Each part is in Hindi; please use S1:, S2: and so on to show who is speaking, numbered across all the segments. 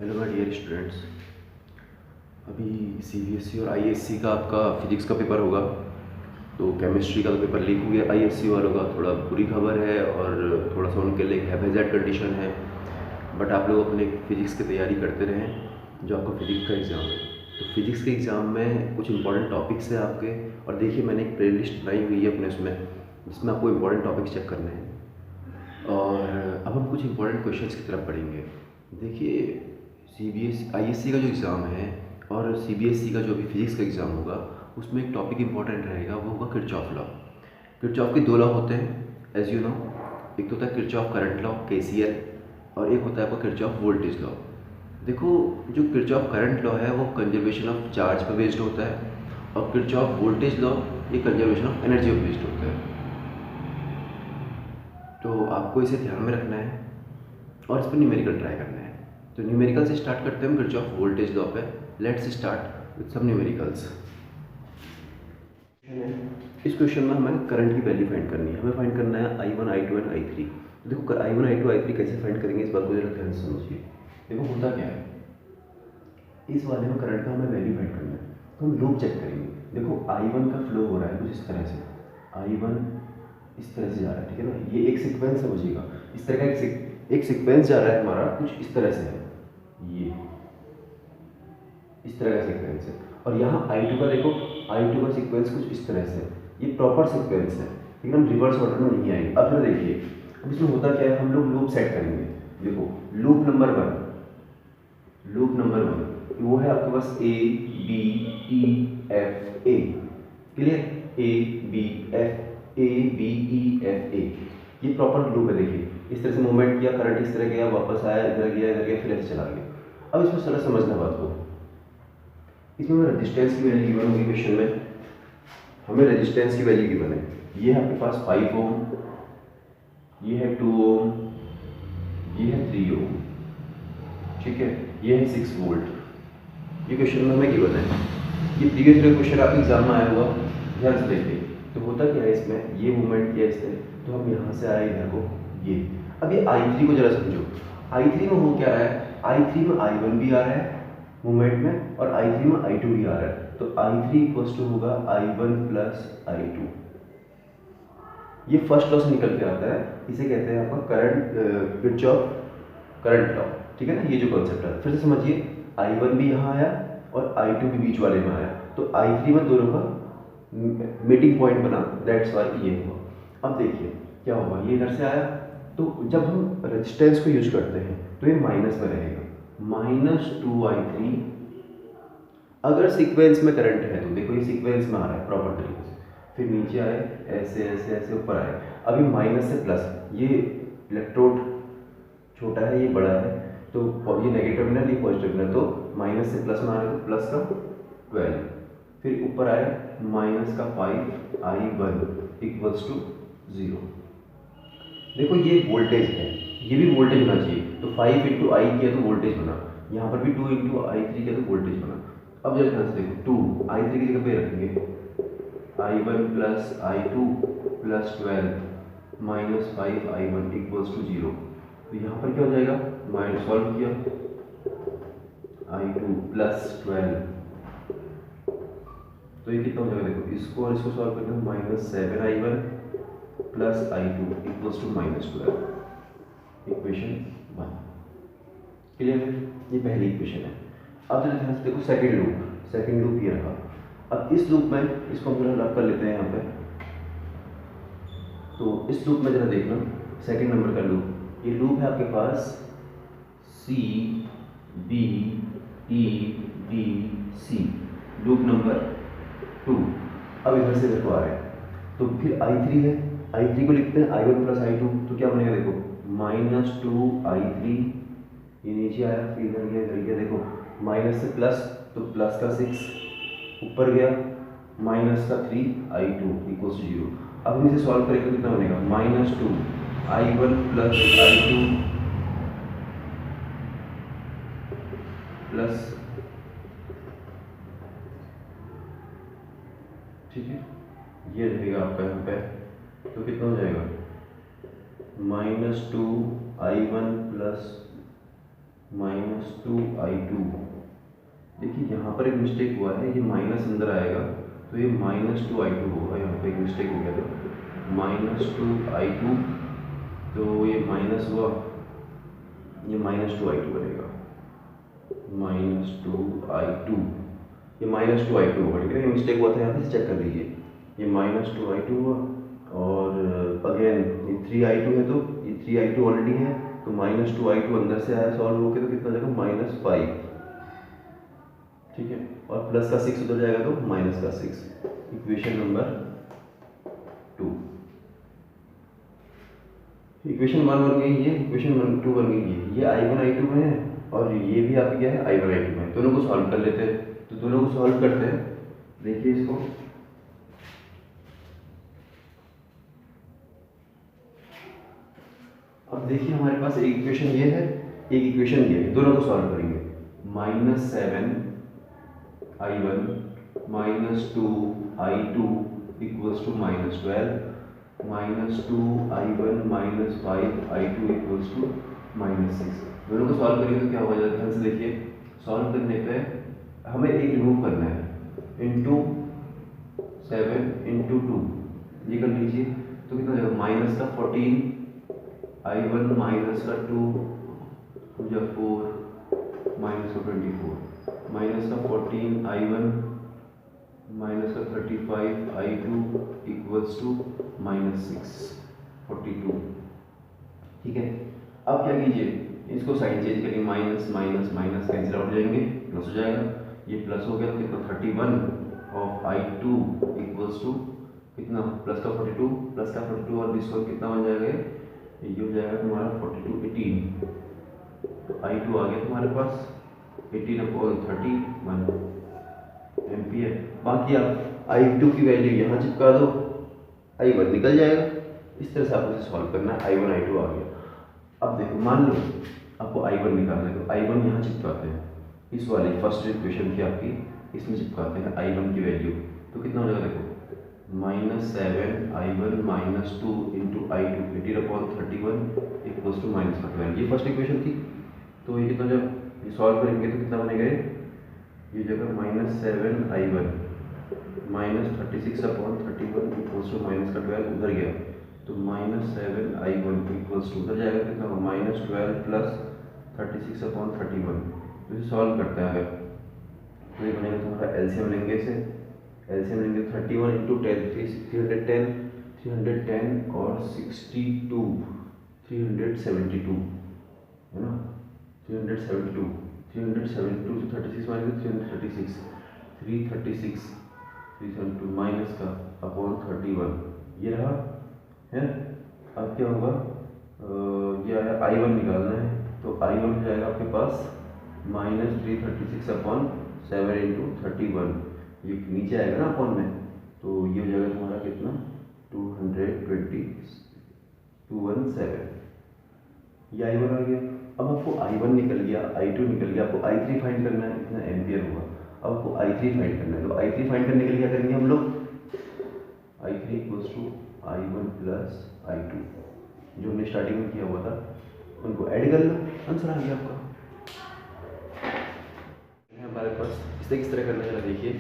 S1: Hello my dear students. अभी सीबीएसई और आईएससी का आपका फिजिक्स का पेपर होगा। तो केमिस्ट्री का तो पेपर लीक हो गया आईएससी वालों का, थोड़ा बुरी खबर है और थोड़ा सा उनके लिए हैफेज़र्ड कंडीशन है। बट आप लोग अपने फिजिक्स की तैयारी करते रहें, जो आपका फिजिक्स का एग्ज़ाम है। तो फिजिक्स के एग्ज़ाम में कुछ इंपॉर्टेंट टॉपिक्स हैं आपके, और देखिए मैंने एक प्ले लिस्ट बनाई हुई है अपने उसमें, जिसमें आपको इंपॉर्टेंट टॉपिक्स चेक करने हैं। और अब हम कुछ इंपॉर्टेंट क्वेश्चंस की तरफ पढ़ेंगे। देखिए, सीबीएसई आईएससी का जो एग्ज़ाम है और सीबीएसई का जो अभी फिजिक्स का एग्ज़ाम होगा, उसमें एक टॉपिक इंपॉर्टेंट रहेगा, वो होगा किरचॉफ लॉ। किरचॉफ के दो लॉ होते हैं एज यू नो। एक तो होता है किरचॉफ करंट लॉ केसीएल, और एक होता है आपका किरचॉफ वोल्टेज लॉ। देखो, जो किरचॉफ करंट लॉ है वो कंजर्वेशन ऑफ चार्ज पर बेस्ड होता है, और किरचॉफ वोल्टेज लॉ ये कंजर्वेशन ऑफ एनर्जी पर बेस्ड होता है। तो आपको इसे ध्यान में रखना है और इस पर न्यूमेरिकल ट्राई करना है। तो न्यूमेरिकल से स्टार्ट करते हैं हम किरचॉफ वोल्टेज लॉ पे। Let's start with some numericals. इस क्वेश्चन में हमें करंट की वैल्यू फाइंड करनी है। हमें फाइंड करना है I1 I2 एंड I3। देखो I1 I2 I3 कैसे फाइंड करेंगे, इस बात को जरा ध्यान से समझिए। देखो होता क्या है, इस वाले में करंट का हमें वैल्यू फाइंड करना है, तो हम लूप चेक करेंगे। देखो I1 का फ्लो हो रहा है कुछ इस तरह से, I1 इस तरह से जा रहा है, ठीक है ना। ये एक सीक्वेंस समझिएगा, इस तरह का एक सीक्वेंस जा रहा है हमारा, कुछ इस तरह से है, ये इस तरह का सीक्वेंस है। और यहाँ I2 का देखो, I2 का सीक्वेंस कुछ इस तरह से है, ये प्रॉपर सीक्वेंस है, एकदम रिवर्स ऑर्डर में नहीं आएगी। अब जरा देखिए, अब इसमें होता क्या है, हम लोग लूप सेट करेंगे। देखो लूप नंबर वन, वो है आपके पास A B E F A, clear. A B E F A, ये प्रॉपर लूप है। देखिए इस तरह से मूवमेंट किया, करंट इस तरह गया, वापस आया, इधर गया, फिर ऐसे चला गया। अब इसमें थोड़ा समझना बात को, इसमें रेजिस्टेंस की वैल्यू गिवन होगी क्वेश्चन में, हमें रेजिस्टेंस की वैल्यू गिवन है। ये है आपके पास 5 ओम, ये है 2 ओम, ये है 3 ओम, ठीक है, ये है 6 वोल्ट। ये क्वेश्चन में हमें गिवन है। ये प्रीवियस क्वेश्चन आपके एग्जाम में आया हुआ, ध्यान से देखिए। तो होता क्या है, इसमें ये मूवमेंट किया इसने, तो हम यहाँ से आए इधर को, ये। अब ये I3 को जरा समझो, I3 में हो क्या रहा है, I3 में I1 भी आ रहा है मूवमेंट में, और I3 में I2 भी आ रहा है। तो I3 इक्वल्स टू होगा I1 प्लस I2। ये फर्स्ट लॉ से निकल के आता है, इसे कहते हैं आपका करंट, किरचॉफ करंट लॉ, ठीक है ना। ये जो कॉन्सेप्ट है, फिर से समझिए, I1 भी यहाँ आया और I2 भी बीच वाले में आया, तो I3 में दोनों का मीटिंग पॉइंट बना, दैट्स वाई ये हुआ। अब देखिए क्या होगा, ये इधर से आया, तो जब हम रेजिस्टेंस को यूज करते हैं तो ये माइनस में रहेगा, -2I3। अगर सीक्वेंस में करंट है तो देखो ये सीक्वेंस में आ रहा है प्रॉपर तरीके से, फिर नीचे आए, ऐसे ऐसे ऐसे ऊपर आए। अभी माइनस से प्लस, ये इलेक्ट्रोड छोटा है, ये बड़ा है, तो ये नेगेटिव टर्मिनल, ये पॉजिटिव टर्मिनल, तो माइनस से प्लस में आ रहा है, तो प्लस का 12, फिर ऊपर आया माइनस का 5I1 इक्वल्स टू 0। देखो ये वोल्टेज है, ये भी वोल्टेज होना चाहिए, तो 5 इंटू आई किया तो वोल्टेज बना, यहाँ पर भी 2 इंटू I3 किया तो वोल्टेज बना। अब जरा ध्यान से देखो, 2 I3 की जगह पे रखेंगे I1 plus I2 plus 12 minus 5I1 equals to 0। तो यहाँ पर क्या हो जाएगा, माइनस सॉल्व किया, I2 प्लस 12, तो ये कितना हो जाएगा, देखो इसको और इसको सॉल्व करना, -7I1 plus I2 equals to -12, equation 1। Clear है, ये पहली इक्वेशन है। अब जरा ध्यान से देखो, सेकंड लूप ये रहा। अब इस लूप में इसको हम जरा रब कर लेते हैं यहाँ पे। तो इस लूप में जरा देखना, सेकंड नंबर का लूप, ये लूप है आपके पास C B E D C, loop number 2। अब इधर से देखो आ रहे हैं, तो फिर I3 है, I3 को लिखते हैं I1 प्लस I2, तो क्या बनेगा, देखो -2I3, ये नीचे आया, फिर इधर गया, इधर गया, देखो माइनस से प्लस, तो प्लस का 6 ऊपर गया, माइनस का 3I2 इक्वल्स टू 0। अब हम इसे सॉल्व करेंगे तो कितना बनेगा, -2I1 प्लस I2 प्लस, ठीक है, ये रहेगा आपका यहाँ पे, तो कितना हो जाएगा, -2I1 प्लस -2i2। देखिए यहाँ पर एक मिस्टेक हुआ है, ये माइनस अंदर आएगा तो ये -2i2 होगा, यहाँ पे एक मिस्टेक हो गया तो -2i2, तो ये माइनस हुआ, ये -2i2 बनेगा, -2i2, ये -2i2 होगा, ठीक है। ये मिस्टेक हुआ था, यहाँ पे चेक कर लीजिए, ये -2i2 हुआ, और अगेन ये 3i2 है, तो ये 3i2 ऑलरेडी है, तो -2i2 अंदर से आया सॉल्व होकर, तो कितना जाएगा -5, ठीक है, और प्लस का 6 उधर जाएगा तो माइनस का 6। इक्वेशन नंबर 2, इक्वेशन 1 बन गई ये, इक्वेशन 2 बन गई ये i1 i2 में है, और ये भी आपकी क्या है i1 i2 में। दोनों को सॉल्व कर लेते हैं, तो दोनों को सॉल्व करते हैं। देखिए इसको, अब देखिए हमारे पास एक इक्वेशन ये है, एक इक्वेशन ये है, दोनों को सॉल्व करेंगे। -7i1 -2i2 equals to -12, -2i1 -5i2 equals to -6। दोनों को सॉल्व करेंगे तो क्या हो जाएगा, ध्यान से देखिए, सॉल्व करने पे हमें एक रिमूव करना है, इंटू 7 इंटू 2, ये कर लीजिए, तो कितना हो जाएगा, माइनस का 14 i1 माइनस का 2 या 4 माइनस का 24, माइनस का 14 i1 माइनस का 35 i2 इक्वल्स टू -6 42, ठीक है। अब क्या कीजिए, इसको साइन चेंज करिए, minus minus minus cancel out हो जाएंगे, प्लस हो जाएगा, ये प्लस हो गया तो कितना 31 ऑफ i2 इक्वल्स टू कितना, प्लस का 42 प्लस का 42 और दिस वन कितना बन जाएगा, ये हो जाएगा तुम्हारा 42 18, तो i2 आ गया तुम्हारे पास 18/31 एम्पियर। बाकी आप i2 की वैल्यू यहाँ चिपका दो, i1 निकल जाएगा। इस तरह से आपको इसे सॉल्व करना है। i1 i2 आ गया। अब देखो, मान लो आपको i1 निकालना है, तो i1 यहाँ चिपकाते हैं, इस वाली फर्स्ट इक्वेशन की आपकी इसमें चिपकाते हैं i1 की वैल्यू, तो कितना हो जाएगा, देखो -7i1 -2 into i2 18/31 equals to -12, ये फर्स्ट इक्वेशन थी। तो ये कितना, जब ये सॉल्व करेंगे तो कितना बनेगा, ये जगह -7i1 -36/31 इक्वल्स टू -12 उधर गया, तो -7i1 इक्वल्स टू उधर जाएगा कितना, -12 प्लस 36/31। तो इसे सॉल्व करते हैं अगर, तो ये बनेगा तुम्हारा एलसीएम लेंगे, इसे एलसीएम लेंगे 31 इंटू 10 310 और 62 372 है ना, 372 से 36 माइनस 336 336 372 माइनस का अपॉन 31, ये रहा है। अब क्या होगा, ये आया i1 निकालना है, तो i1 हो जाएगा आपके पास -336/7 इंटू 31, ये नीचे आएगा ना अपॉन में, तो ये हो जाएगा तुम्हारा कितना 217, ये i1 आ गया। अब आपको i1 निकल गया, i2 निकल गया, आपको i3 फाइंड करना है, कितना एम्पियर होगा। अब आपको i3 फाइंड करना है, तो i3 फाइंड करने के लिए क्या करेंगे हम लोग, i3 equals to i1 plus i2, जो हमने स्टार्टिंग में किया हुआ था उनको ऐड कर लो, आंसर आ गया आपका। हमारे पास इसे किस तरह करना है, देखिए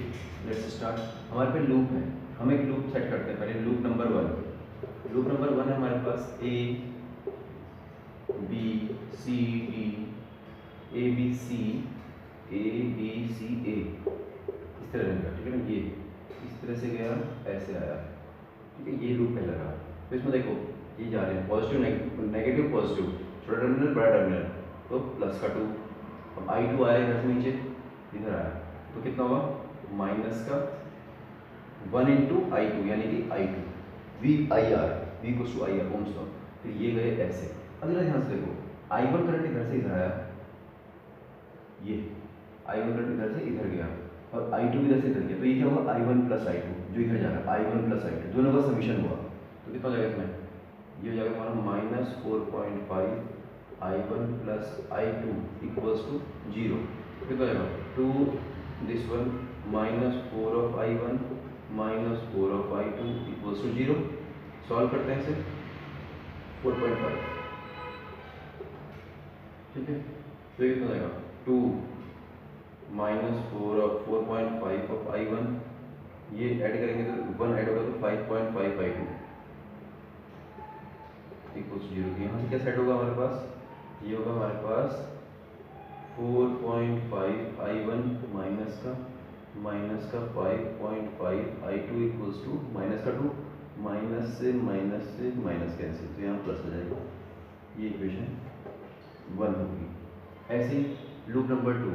S1: लेट्स स्टार्ट। हमारे पे लूप है, हम एक लूप सेट करते हैं पहले, लूप नंबर 1। लूप नंबर 1 है हमारे पास a b c d a b c a b c a, इस तरह रहेगा, ठीक है ना। ये इस तरह से गया, ऐसे आया, ठीक है, ये लूप पहला रहा। तो इसमें देखो ये जा रहे हैं पॉजिटिव नेगेटिव पॉजिटिव, छोटा टर्मिनल बड़ा टर्मिनल, तो प्लस का 2। अब i2 आया इधर से नीचे, इधर आया, तो कितना होगा, माइनस का 1 इंटू i2 यानी कि i2 v i r v equals to i r Ohm's law. तो ये गए ऐसे। अब जरा ध्यान से देखो, i1 करंट इधर से इधर आया, ये i1 करंट इधर से इधर गया और i2 इधर से इधर गया, तो ये क्या होगा, i1 प्लस i2 जो इधर जा रहा है, i1 प्लस i2 दोनों का समीशन हुआ, तो कितना हो जाएगा इसमें, ये हो जाएगा हमारा -4.5 i1 plus i2 equals to 0। कितना हो जाएगा, 2 this one -4 of i1 -4 of i2 equals to 0। Solve करते हैं इसे, 4.5, ठीक है। तो ये कितना हो जाएगा 2 माइनस 4.5 ऑफ I1, ये ऐड करेंगे तो 1 ऐड होगा तो 5.5 I2 इक्वल्स 0। यहाँ से क्या सेट होगा हमारे पास, ये होगा हमारे पास 4.5 I1 माइनस का 5.5 I2 इक्वल्स टू माइनस का 2, माइनस से माइनस कैंसिल, तो यहाँ प्लस हो जाएगा। ये इक्वेशन 1 होगी। ऐसे ही लूप नंबर 2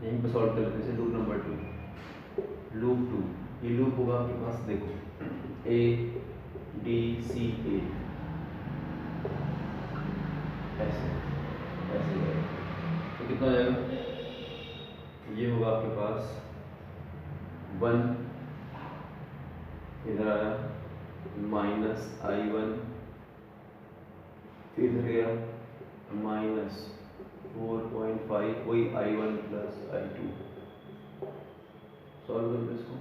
S1: यहीं पर सॉल्व कर लेते हैं। लूप नंबर 2, ये लूप होगा आपके पास, देखो A D C A, ऐसे जाएगा तो कितना हो जाएगा, ये होगा आपके पास 1, इधर आया माइनस I1, फिर इधर गया माइनस 4.5, वही I1 प्लस I2। सॉल्व करते इसको,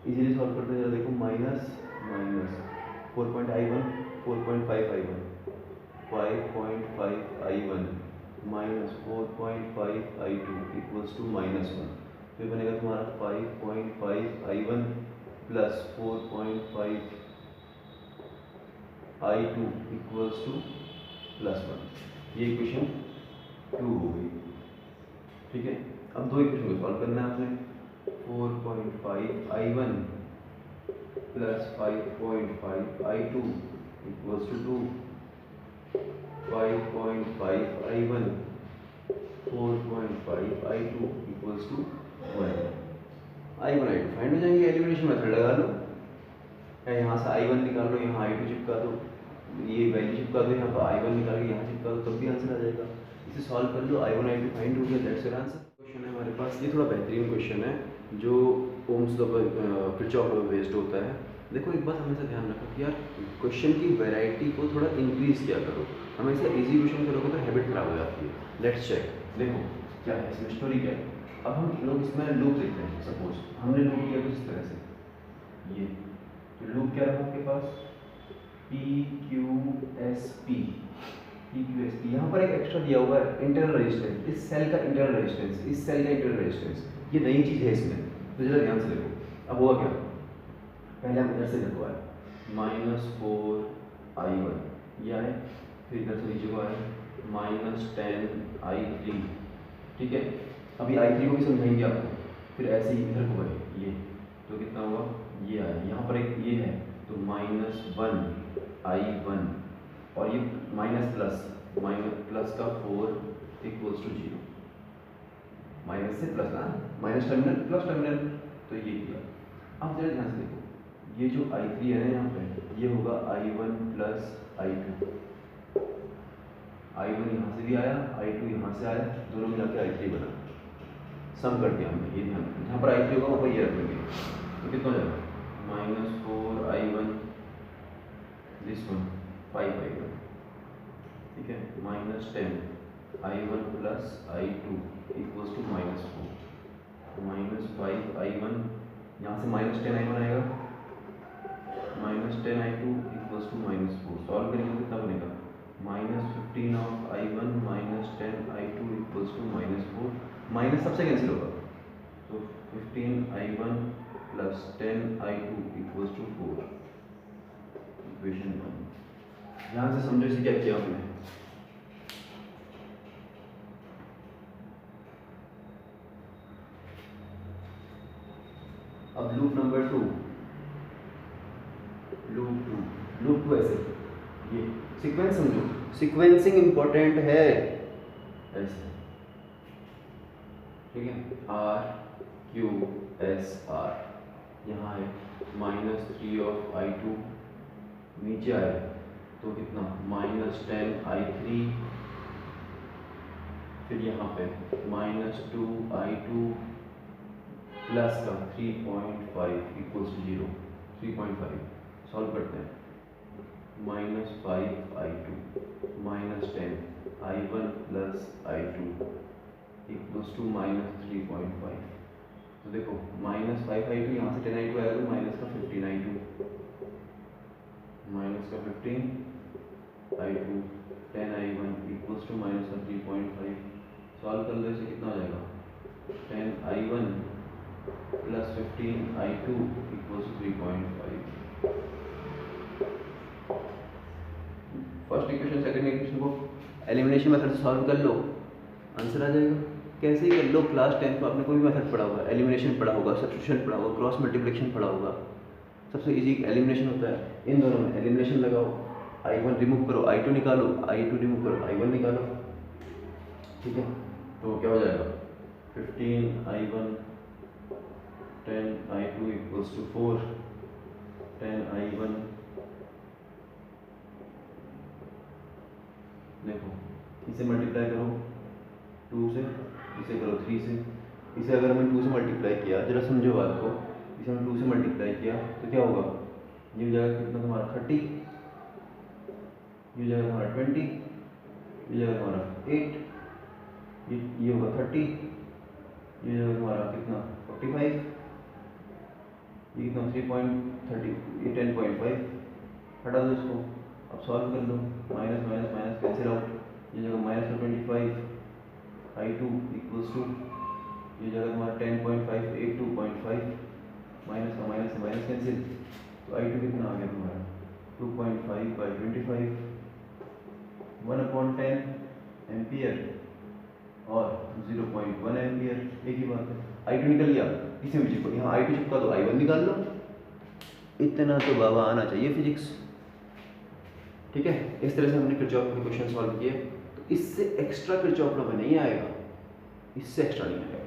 S1: इजीली सॉल्व करते हैं। देखो minus 4.5 I1 5.5 minus 4.5 I2 equals to -1, तो ये बनेगा तुम्हारा 5.5 I1 plus 4.5 I2 equals to +1। ये इक्वेशन 2 हो गई। ठीक है, अब दो इक्वेशन को सॉल्व करना है आपने। 4.5 I1 plus 5.5 I2 equals to 2, 5.5 I1 4.5 I2 equals to 1। I1 I2 find हो जाएंगे, एलिमिनेशन मेथड लगा लो, या यहाँ से I1 निकाल लो, यहाँ I2 चिपका दो, ये वैल्यू चिपका दो, यहाँ पर I1 निकाल के यहाँ चिपका दो, तब भी आंसर आ जाएगा। इसे सॉल्व कर लो, I1 I2 फाइंड हो गया, दैट्स योर आंसर। क्वेश्चन है हमारे पास, ये थोड़ा बेहतरीन क्वेश्चन है जो ओम्स लॉ पर किरचॉफ लॉ पर बेस्ड होता है। देखो एक बात हमेशा ध्यान रखो कि यार क्वेश्चन की वैरायटी को थोड़ा इंक्रीज किया करो, हमेशा इजी क्वेश्चन करोगे तो हैबिट खराब हो जाती है। लेट्स चेक, देखो क्या है इसमें, स्टोरी क्या है। अब हम लोग इसमें लूप लिखते हैं, सपोज हमने लूप लिया कुछ इस तरह से, ये तो लूप क्या रहा आपके पास PQSP, यहाँ पर एक एक्स्ट्रा दिया हुआ है इंटरनल रेजिस्टेंस, इस सेल का इंटरनल रेजिस्टेंस, इस सेल का इंटरनल रेजिस्टेंस, ये नई चीज़ है इसमें, तो जरा ध्यान से देखो। अब हुआ क्या, पहले हम इधर से देखो आए -4 I1 ये आए, फिर इधर से नीचे को आए -10 I3। ठीक है, अभी I3 को भी समझाएंगे आपको, फिर ऐसे ही इधर को आए ये, तो कितना हुआ, ये आया, यहाँ पर एक ये है तो -1 I1, और ये माइनस प्लस का 4 इक्वल्स टू 0, माइनस से प्लस ना, माइनस टर्मिनल प्लस टर्मिनल, तो ये किया। अब जरा ध्यान से देखो, ये जो I3 है ना यहाँ पे, ये होगा I1 प्लस I2, I1 यहाँ से भी आया, I2 यहाँ से आया, दोनों मिला के I3 बना, सम कर दिया हमने। ये ध्यान, जहाँ पर I3 होगा वहाँ पर ये रख देंगे, तो कितना हो जाएगा -4 I1, दिस वन 5 I1, ठीक है, -10 I1 plus I2 equals to -4, -5 I1, यहाँ से -10 I1 आएगा, -10 I2 इक्वल्स टू -4। सॉल्व करेंगे तो कितना बनेगा, -15 of I1 -10 I2 equals to -4, minus सबसे कैंसिल होगा, तो 15 I1 plus 10 I2 equals to 4, equation 1। ध्यान से समझो इसे क्या किया हमने। अब लूप नंबर 2, लूप 2 ऐसे, ये सीक्वेंस समझो, सीक्वेंसिंग इंपॉर्टेंट है, ऐसे, ठीक है, RQSR, यहाँ है -3 ऑफ I2, नीचे आए तो कितना -10 I3, फिर यहाँ पे -2 I2 प्लस का 3.5 इक्वल्स टू 0, 3.5। सॉल्व करते हैं, -5 I2 -10 I1 plus I2 equals to -3.5। तो देखो -5 I2, यहाँ से 10 I2 आएगा तो माइनस का 15 I2 I2 10i1 equals to -3.5। Solve कर लो, इसे कितना हो जाएगा 10i1 plus 15i2 equals to 3.5। First equation second equation को एलिमिनेशन मेथड से सॉल्व कर लो, आंसर आ जाएगा। कैसे ही कर लो, क्लास 10 में आपने कोई भी मेथड पढ़ा होगा, एलिमिनेशन पढ़ा होगा, सब्स्टिट्यूशन पढ़ा होगा, क्रॉस मल्टीप्लिकेशन पढ़ा होगा। सबसे इजी एलिमिनेशन होता है, इन दोनों में एलिमिनेशन लगाओ, i1 रिमूव करो, i2 निकालो, i2 रिमूव करो, i1 निकालो, ठीक है। तो क्या हो जाएगा 15i1 10i2 equals to 4। 10i1 देखो, इसे मल्टीप्लाई करो 2 से, इसे करो 3 से। इसे अगर हमने 2 से मल्टीप्लाई किया, जरा समझो बात को, इसे हमने 2 से मल्टीप्लाई किया तो क्या होगा, ये हो जाएगा कितना तुम्हारा 30, ये हो जाएगा तुम्हारा 20, ये जाएगा तुम्हारा 8, ये होगा 30, ये जाएगा तुम्हारा कितना 45, ये कितना 3.30, ये 10.5। हटा दो इसको, अब सॉल्व कर लो, minus minus minus cancel out, ये जगह -25 i2 इक्वल्स टू, ये जगह तुम्हारा 10.5 82.5, माइनस का माइनस कैंसिल, तो i2 कितना आ गया तुम्हारा 2.5/25, 1/10 एम्पियर और 0.1 एम्पियर, एक ही बात है। i2 निकल गया, इसी में चिपको, यहाँ i2 चिपका दो, i1 निकाल लो। इतना तो बाबा आना चाहिए फिजिक्स, ठीक है। इस तरह से हमने किरचॉफ के क्वेश्चन सॉल्व किए। तो इससे एक्स्ट्रा किरचॉफ लॉ में नहीं आएगा, इससे एक्स्ट्रा नहीं आएगा।